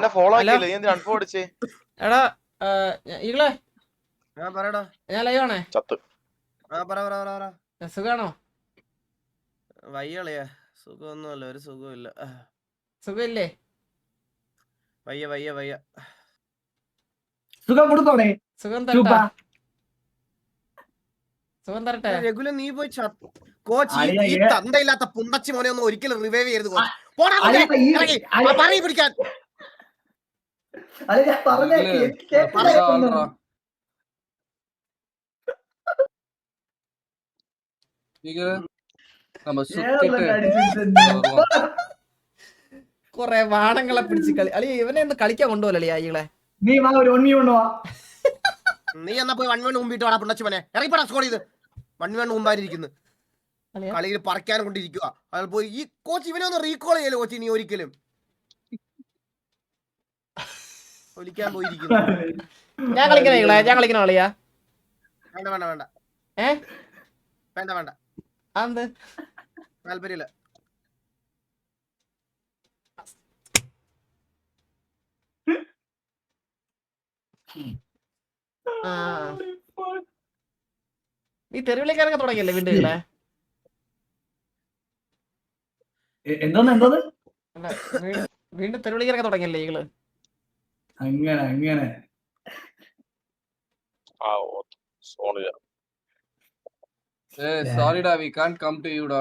എന്നെ ഫോളോ ആക്കിയില്ല, നീ എന്തിനാ അൺഫോളോ അടിച്ചേ? എടാ ഈകളെ പറയടാ. ഞാൻ ലൈവാണേ. ചത്ത്. സുഖാണോ? വയ്യളിയാ, സുഖമൊന്നുമല്ല, ഒരു സുഖമില്ല. സുഖമില്ലേ? വയ്യ വയ്യ വയ്യ. സുഖം കൊടുത്തോടെ. സുഖം തരട്ടെ, സുഖം തരട്ടെ. രഘുല നീ പോയി കോച്ച്, ഈ തന്തയില്ലാത്ത പുണ്ടച്ചി മോനെ ഒന്നും ഒരിക്കലും റിവൈവ് ചെയ്യരുത് കോച്ച്. പിടിക്കാൻ കൊറേ വാണങ്ങളെ പിടിച്ച് കളി അളിയ ഇവനെ ഒന്ന് കളിക്കാൻ കൊണ്ടുപോലളിയാ ഈകളെ. നീ നീ എന്നാ പോയി 1v1 മുമ്പിട്ട് വാടാ പുണ്ടച്ചി മോനെ. ഇറങ്ങിപ്പോടാ സ്കോർ ചെയ്ത്. 1v1 മുമ്പായിരിക്കുന്നു, കളിയിൽ പറിക്കാൻ കൊണ്ടിരിക്കുക. അത് പോയി ഈ കോച്ച് ഇവനെ ഒന്ന് റീകോൾ ചെയ്യല്ലോ കോച്ച്. നീ ഒരിക്കലും ഒലിക്കാൻ പോയിരിക്കുന്നു. ഞാൻ കളിക്കണ ഈകളെ, ഞാൻ കളിക്കണ കളിയാ. വേണ്ട വേണ്ട വേണ്ട വേണ്ട വേണ്ട, അതെന്ത് താല്പര്യമില്ല. നീ തെരുവിലേക്ക് ഇറങ്ങാൻ തുടങ്ങിയല്ലേ വീണ്ടുകളെ? എന്തോന്ന് വീണ്ടും തെരുവിലേക്ക് ഇറങ്ങാൻ തുടങ്ങിയല്ലേ ഈകള്? അങ്ങനെ sorry da, we can't come to you da.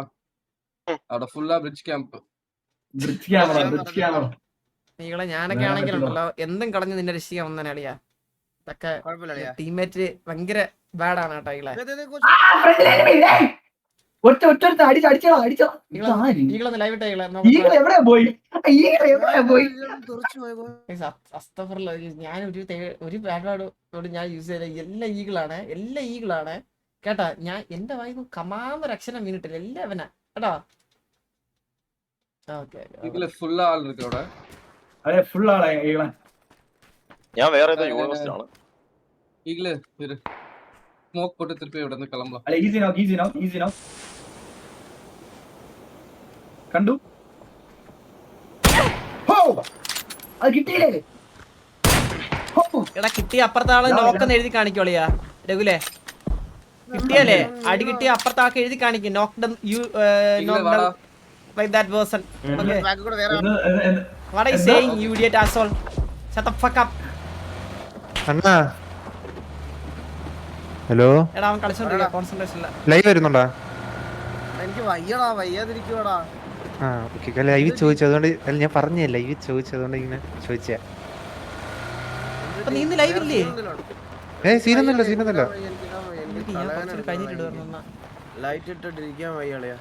Out full bridge camp. ഈകളെ ഞാനൊക്കെ ആണെങ്കിലുണ്ടല്ലോ എന്തും കളഞ്ഞ് നിന്നെ രക്ഷിക്കാൻ വന്നേ അളിയാ. ഇതൊക്കെ ടീംമേറ്റ് ഭയങ്കര ബാഡാണ് കേട്ടോ ഈകളെ. ഈകളൊന്ന് ലൈവ് ഇട്ട ഈകളെ. ഞാൻ ഒരു ബാഡ് വേർഡ് ഞാൻ യൂസ് ചെയ്ത എല്ലാ ഈഗിളാണ് കേട്ടാ. ഞാൻ എന്റെ വായിന്ന് കമാന്നൊരു അക്ഷരം വീണിട്ടില്ല, എല്ലാവനാ കേട്ടോ. ഞാൻ വേറെ ഏതോ യൂണിവേഴ്സിറ്റിയാണ്. സ്മോക്ക് പോട്ട് തിരുപ്പി ഇവിടെ നിന്ന് കിളമ്പ. കണ്ടു എടാ കിട്ടിയ അപ്പുറത്തെ ആള് നോക്കെന്ന് എഴുതി കാണിക്കോളിയാ രഘുലേ. കിട്ടിയല്ലേ അടി കിട്ടിയ അപ്പുറത്തെ ആൾക്ക് എഴുതി കാണിക്കും knocked you by that person. Okay. What are you saying, you idiot asshole? Shut the fuck up. Anna hello. എടാ അവൻ കളിച്ചോണ്ടിരിക്കുക, കോൺസെൻട്രേഷൻ ഇല്ല. ലൈവ് വരുന്നുണ്ടോ? എനിക്ക് വയ്യടാ, വയ്യാതിരിക്കുവാടാ. ആ ഓക്കെ. ലൈവ് ചോദിച്ചു, അതുകൊണ്ട് അല്ല ഞാൻ പറഞ്ഞേ ലൈവ് ചോദിച്ചതുകൊണ്ട് ഇങ്ങനെ ചോദിച്ചാ. നീ ഇന്ന് ലൈവ് ഇല്ലേ? സീനൊന്നുമില്ല. ലൈറ്റ് ഇട്ടിട്ടിരിക്കാൻ വയ്യാളിയാ.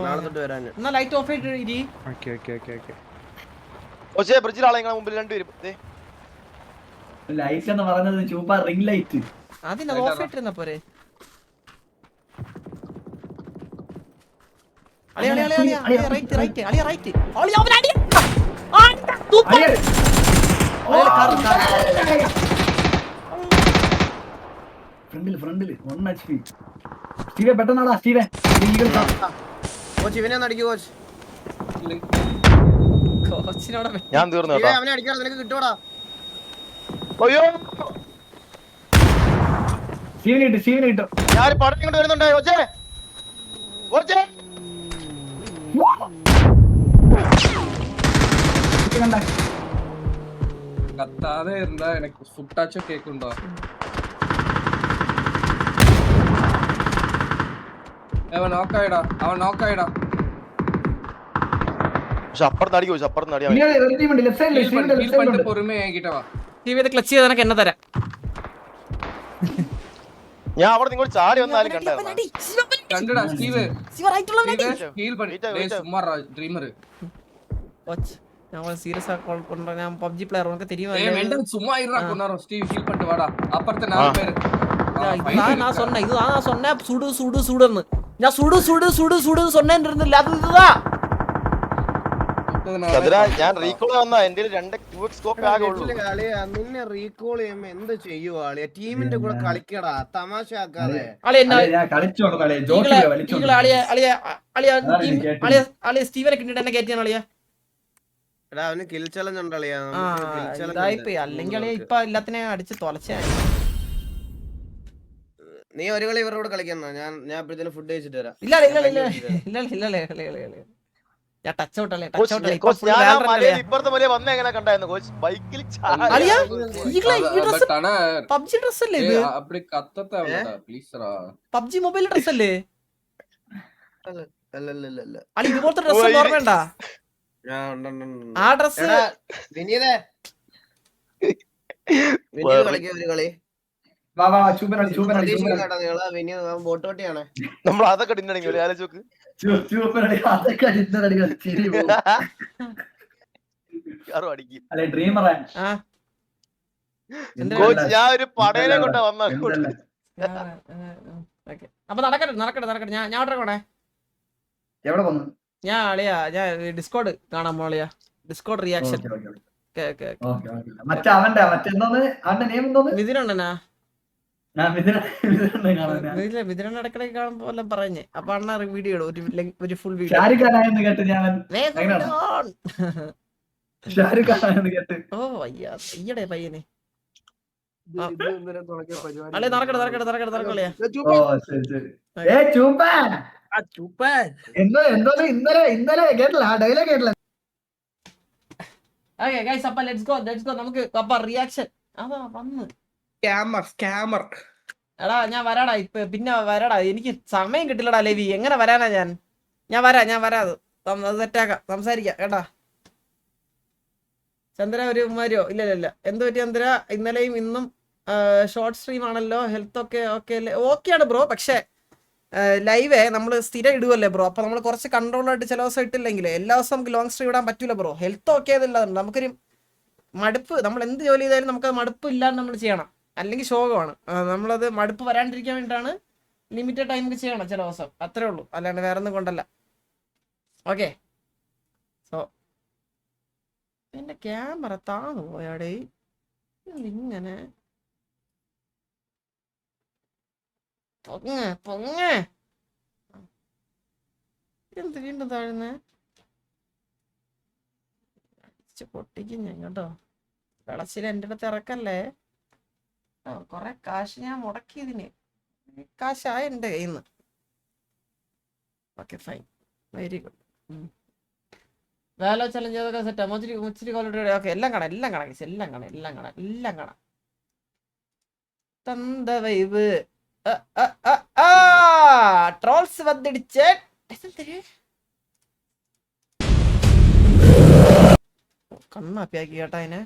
നാളെ തൊട്ട് വരാൻ എന്നാ ലൈറ്റ് ഓഫ് ചെയ്തിട്ട് ഇരി. പക്ഷേ ബ്രിഡ്ജിൽ ആളെ നിങ്ങളെ മുമ്പിൽ രണ്ടുപേരും ലൈറ്റ് എന്ന് പറഞ്ഞത് ചൂപ്പ റിംഗ് ലൈറ്റ്. അതിന് ഓഫ് ചെയ്തിരുന്ന പോരെ. ഫ്രണ്ടില് 1 HP. സ്റ്റീവേ പെട്ടെന്നാടാ സ്റ്റീവേ. കോച്ച് ഇവനെ ഒന്ന് അടിക്കൂ കോച്ച്. ഞാൻ തീർന്നു കേട്ടോ. അവനെ അടിക്കണം, നിനക്ക് കിട്ടൂടാ. അയ്യോ സ്റ്റീവനെ കിട്ടും. ഞാൻ പടം കൊണ്ട് വരുന്നുണ്ട്. കത്താതെ இருந்தா எனக்கு ഫുട്ടാച്ചോ കേക്കുണ്ടോ? അവൻ നോക്കായിടാ. പക്ഷെ അപ്പുറത്ത് അടിക്കോ, അപ്പുറത്ത് അടിയാ. പൊറുമയാക്കിട്ടാ ക്ലച്ച് ചെയ്ത് നിനക്ക് എന്നെ തരാം. ഞാൻ അവിടെ നിങ്ങൾ ചാടി വന്നാലും കണ്ടടാ സ്റ്റീവ്. ഹീൽ പണി സുമാർ ഡ്രീമർ. ഞാൻ സീരിയസ് ആയിക്കൊണ്ട, ഞാൻ പബ്ജി പ്ലെയർ ഉനക്ക് தெரியும். சும்மா இருடா கொன்னாரோ ஸ்டீவ் ஹீல் பண்ணிட்டு வாடா. அப்புறത്തെ 4 பேர். நான் சொன்னேன் சுடுன்னு. ഞാൻ സുടു சொன்னேன்றிருന്നില്ല, അത് ഇതാ. ഞാൻ റീകോൾ വന്നാ എന്റെ 2 ക്യൂബ് സ്കോപ്പ് ആകെ ഉള്ളൂ. നിന്നെ റീകോൾ ചെയ്യുമ്പോ എന്ത് ചെയ്യുവോ ആളിയ? ടീമിന്റെ കൂടെ കളിക്കടാ, തമാശ ആക്കാതെ. സ്റ്റീവനെ കിട്ടിട്ട് എന്നെ കയറ്റിയാണ് അളിയ. എടാ അവന് കിൽ ചലഞ്ച് ഉണ്ടളിയാ ആ ഇതായിപ്പോയി അല്ലെങ്കിൽ ഇപ്പൊ എല്ലാത്തിനെയും അടിച്ച് തുളച്ചാ. നീ ഒരു കളി ഇവരോട് കളിക്കുന്ന ഞാൻ ഇപ്പഴത്തേനും ഫുഡ് കഴിച്ചിട്ട് വരാം. ഇല്ല ഞാൻ ടച്ച് ഔട്ടല്ലേ കോച്ച് ഞാൻ ആ മലയിൽ ഇപ്പുറത്തെ മലയിൽ വന്ന എങ്ങനെ കണ്ടായിരുന്നു കോച്ച് ബൈക്കിൽ പബ്ജി ഡ്രസ് അല്ലേ ഇത്? அப்படி கத்தத்த ப்ளீஸ்ரா പബ്ജി മൊബൈൽ ഡ്രസ് അല്ലേ അല്ല അളി? ഇതുപോലത്തെ ഡ്രസ് ഓർമ്മണ്ട? ആ ഡ്രസ് വിനീതേ കളിക്കുക ഒരു കളി. വാ വാ ചൂപ്പനടി ചൂപ്പനടി ബോട്ടോട്ടിയാണ്. നമ്മൾ അതൊക്കെ ഡിന്നടിക്കും ആലോചിച്ച് ചൂപ്പനടി അതൊക്കെ ഇന്നടി ചിരി പോകും. ആരും അടിക്കും. അല്ലേ ഡ്രീമർ ആ കോച്ച് ഞാൻ ഒരു പടയനെ കൊണ്ട് വന്ന അപ്പൊ നടക്കട്ടെ ഞാൻ ഓർഡർ വേണേ. എവിടെ വന്നു? ഞാൻ അളിയാ ഞാൻ ഡിസ്കോഡ് കാണാൻ പോളിയാ. ഡിസ്കോഡ് റിയാക്ഷൻ മറ്റേ അവന്റെ നെയിം എന്തോന്ന്? മിഥുനണ്ണനാ? ഞാൻ മിഥുനണ്ണ ഇടക്കിടക്ക് കാണുമ്പോ എല്ലാം പറഞ്ഞേ. അപ്പൊ അണ്ണ വീഡിയോ ഇടും, ഒരു ഫുൾ വീഡിയോ. ഷാരുഖ് ഖാനായെന്ന് കേട്ട് ഞാൻ. ഷാരുഖ് ഖാനായെന്ന് കേട്ട്. ഓ അയ്യാ അയ്യടേ പയ്യനെ. അല്ലേ നടക്കട്ടെ. ഓ ശരി ശരി. ചൂപ്പൻ ഇന്നലെ കേട്ടില്ല, ആ ഡയലോഗ് കേട്ടില്ല. ഓക്കേ ഗയ്സ്, അപ്പൊ ലെറ്റ്സ് ഗോ നമുക്ക് അപ്പൊ റിയാക്ഷൻ. അതാ വന്ന് സ്കാമർ. എടാ ഞാൻ വരാടാ, ഇപ്പൊ പിന്നെ വരാടാ. എനിക്ക് സമയം കിട്ടില്ലടാ ലെവി. എങ്ങനെ വരാനാ ഞാൻ വരാം. അത് സെറ്റാക്കാം, സംസാരിക്കാം കേട്ടാ. ചന്ദ്ര ഒരു മാരിയോ? ഇല്ല. എന്ത് പറ്റി ചന്ദ്ര? ഇന്നലെയും ഇന്നും ഷോർട്ട് സ്ട്രീം ആണല്ലോ. ഹെൽത്ത് ഒക്കെ ഓക്കെയാണ് ബ്രോ. പക്ഷെ ലൈവേ നമ്മൾ സ്ഥിരം ഇടുവല്ലേ ബ്രോ. അപ്പൊ നമ്മൾ കുറച്ച് കൺട്രോളായിട്ട് ചില ദിവസം ഇട്ടില്ലെങ്കിൽ എല്ലാ ദിവസവും നമുക്ക് ലോങ് സ്ട്രീം ഇടാൻ പറ്റൂല ബ്രോ. Health okay ആയതല്ലാതുണ്ട്. നമുക്കൊരു മടുപ്പ്, നമ്മൾ എന്ത് ജോലി ചെയ്താലും നമുക്ക് മടുപ്പ് ഇല്ലാണ്ട് നമ്മൾ ചെയ്യണം, അല്ലെങ്കിൽ ശോകമാണ്. നമ്മളത് മടുപ്പ് വരാണ്ടിരിക്കാൻ വേണ്ടിയിട്ടാണ് ലിമിറ്റഡ് ടൈമിൽ ചെയ്യണം ചില ദിവസം, അത്രേ ഉള്ളൂ. അല്ലാണ്ട് വേറെ ഒന്നും കൊണ്ടല്ല. ഓക്കെ, സോ എന്റെ ക്യാമറ താന്നു പോയാടേ. ഇങ്ങനെ പൊങ്ങ എന്ത് വീണ്ടും താഴ്ന്നേ? പൊട്ടിക്കും ഞാൻ കേട്ടോ. വിളച്ചിൽ എൻ്റെ അടുത്ത് ഇറക്കല്ലേ. കൊറേ കാശ് ഞാൻ മുടക്കിയതിന്, കാശായ എൻ്റെ കയ്യിൽ നിന്ന്. Okay fine, very good. വേലോ ചലഞ്ച് അതൊക്കെ സെറ്റാ. മുച്ചിരി ക്വാളിറ്റി. ഓക്കെ, എല്ലാം കാണാം. തന്ത വൈബ് ട്രോൾസ് വന്നിടിച്ച് കണ്ണാപ്പിയാക്കി കേട്ടാ അതിനെ.